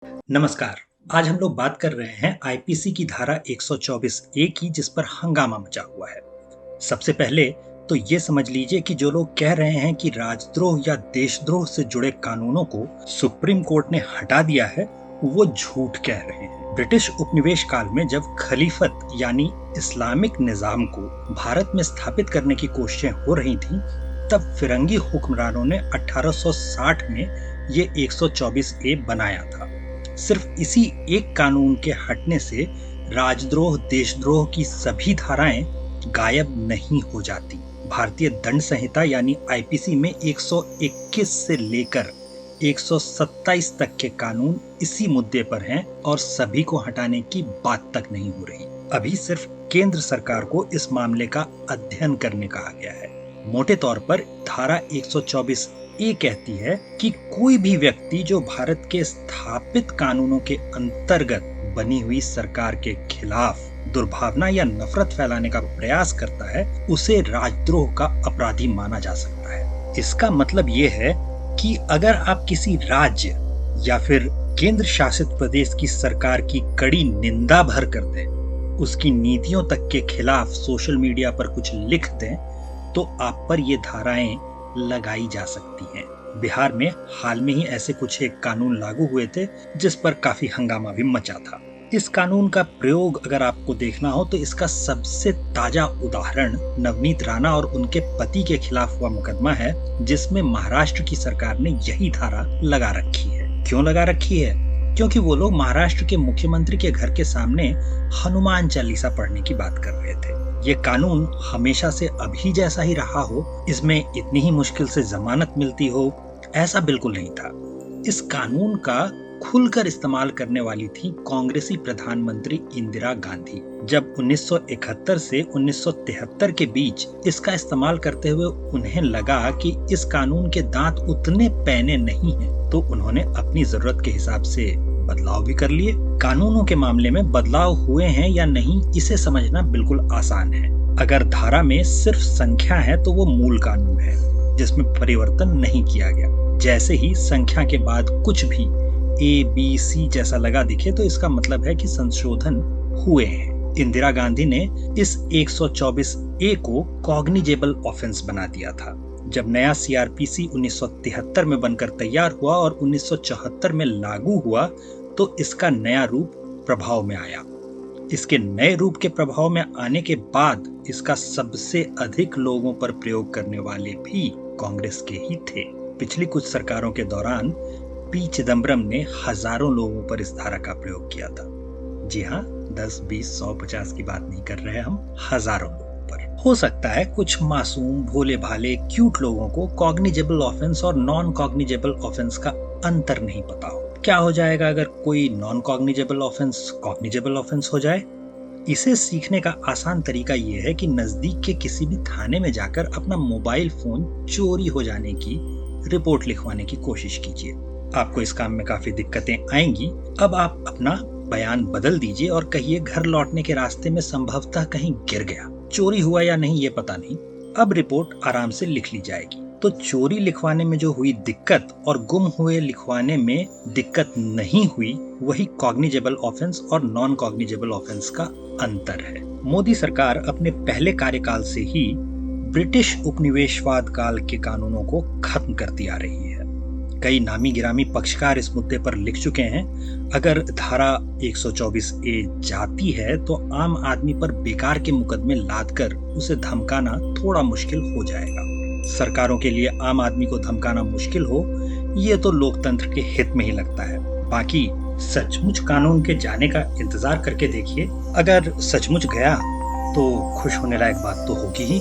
नमस्कार। आज हम लोग बात कर रहे हैं आईपीसी की धारा 124 ए की, जिस पर हंगामा मचा हुआ है। सबसे पहले तो ये समझ लीजिए कि जो लोग कह रहे हैं कि राजद्रोह या देशद्रोह से जुड़े कानूनों को सुप्रीम कोर्ट ने हटा दिया है, वो झूठ कह रहे हैं। ब्रिटिश उपनिवेश काल में जब खलीफत यानी इस्लामिक निजाम को भारत में स्थापित करने की कोशिशें हो रही थीं, तब फिरंगी हुक्मरानों ने 1860 में ये 124 ए बनाया था। सिर्फ इसी एक कानून के हटने से राजद्रोह देशद्रोह की सभी धाराएं गायब नहीं हो जाती। भारतीय दंड संहिता यानी आईपीसी में 121 से लेकर 127 तक के कानून इसी मुद्दे पर हैं और सभी को हटाने की बात तक नहीं हो रही। अभी सिर्फ केंद्र सरकार को इस मामले का अध्ययन करने कहा गया है। मोटे तौर पर धारा 124 ये कहती है कि कोई भी व्यक्ति जो भारत के स्थापित कानूनों के अंतर्गत बनी हुई सरकार के खिलाफ दुर्भावना या नफरत फैलाने का प्रयास करता है, उसे राजद्रोह का अपराधी माना जा सकता है। इसका मतलब ये है कि अगर आप किसी राज्य या फिर केंद्र शासित प्रदेश की सरकार की कड़ी निंदा भर कर दें, उसकी नीतियों तक के खिलाफ सोशल मीडिया पर कुछ लिख दें, तो आप पर ये धाराएं लगाई जा सकती हैं। बिहार में हाल में ही ऐसे कुछ एक कानून लागू हुए थे, जिस पर काफी हंगामा भी मचा था। इस कानून का प्रयोग अगर आपको देखना हो तो इसका सबसे ताजा उदाहरण नवनीत राणा और उनके पति के खिलाफ हुआ मुकदमा है, जिसमें महाराष्ट्र की सरकार ने यही धारा लगा रखी है। क्यों लगा रखी है? क्योंकि वो लोग महाराष्ट्र के मुख्यमंत्री के घर के सामने हनुमान चालीसा पढ़ने की बात कर रहे थे। ये कानून हमेशा से अभी जैसा ही रहा हो, इसमें इतनी ही मुश्किल से जमानत मिलती हो, ऐसा बिल्कुल नहीं था। इस कानून का खुलकर इस्तेमाल करने वाली थी कांग्रेसी प्रधानमंत्री इंदिरा गांधी। जब 1971 से 1973 के बीच इसका इस्तेमाल करते हुए उन्हें लगा कि इस कानून के दांत उतने पैने नहीं हैं, तो उन्होंने अपनी जरूरत के हिसाब से बदलाव भी कर लिए। कानूनों के मामले में बदलाव हुए हैं या नहीं, इसे समझना बिल्कुल आसान है। अगर धारा में सिर्फ संख्या है तो वो मूल कानून है, जिसमें परिवर्तन नहीं किया गया। जैसे ही संख्या के बाद कुछ भी ए बी सी जैसा लगा दिखे, तो इसका मतलब है कि संशोधन हुए हैं। इंदिरा गांधी ने इस 124 ए को कॉग्निजेबल ऑफेंस बना दिया था। जब नया सीआरपीसी 1973 में बनकर तैयार हुआ और 1974 में लागू हुआ, तो इसका नया रूप प्रभाव में आया। इसके नए रूप के प्रभाव में आने के बाद इसका सबसे अधिक लोगों पर प्रयोग करने वाले भी कांग्रेस के ही थे। पिछली कुछ सरकारों के दौरान पी चिदम्बरम ने हजारों लोगों पर इस धारा का प्रयोग किया था। जी हाँ, 10, 20, 100, 50 की बात नहीं कर रहे हम, हजारों लोगों पर। हो सकता है कुछ मासूम भोले भाले क्यूट लोगों को कॉग्निजेबल ऑफेंस और नॉन कॉग्निजेबल ऑफेंस का अंतर नहीं पता हो। क्या हो जाएगा अगर कोई non cognizable offence cognizable offence हो जाए? इसे सीखने का आसान तरीका यह है कि नजदीक के किसी भी थाने में जाकर अपना मोबाइल फोन चोरी हो जाने की रिपोर्ट लिखवाने की कोशिश कीजिए। आपको इस काम में काफी दिक्कतें आएंगी। अब आप अपना बयान बदल दीजिए और कहिए घर लौटने के रास्ते में संभवतः कहीं गिर गया। चोरी हुआ या नहीं ये पता नहीं, अब रिपोर्ट आराम से लिख ली जाएगी। तो चोरी लिखवाने में जो हुई दिक्कत और गुम हुए लिखवाने में दिक्कत नहीं हुई, वही कॉग्निजेबल ऑफेंस और नॉन कॉग्निजेबल ऑफेंस का अंतर है। मोदी सरकार अपने पहले कार्यकाल से ही ब्रिटिश उपनिवेशवाद काल के कानूनों को खत्म करती आ रही है। कई नामी गिरामी पक्षकार इस मुद्दे पर लिख चुके हैं। अगर धारा 124 ए जाती है तो आम आदमी पर बेकार के मुकदमे लादकर उसे धमकाना थोड़ा मुश्किल हो जाएगा। सरकारों के लिए आम आदमी को धमकाना मुश्किल हो, ये तो लोकतंत्र के हित में ही लगता है। बाकी सचमुच कानून के जाने का इंतजार करके देखिए। अगर सचमुच गया तो खुश होने लायक बात तो होगी ही।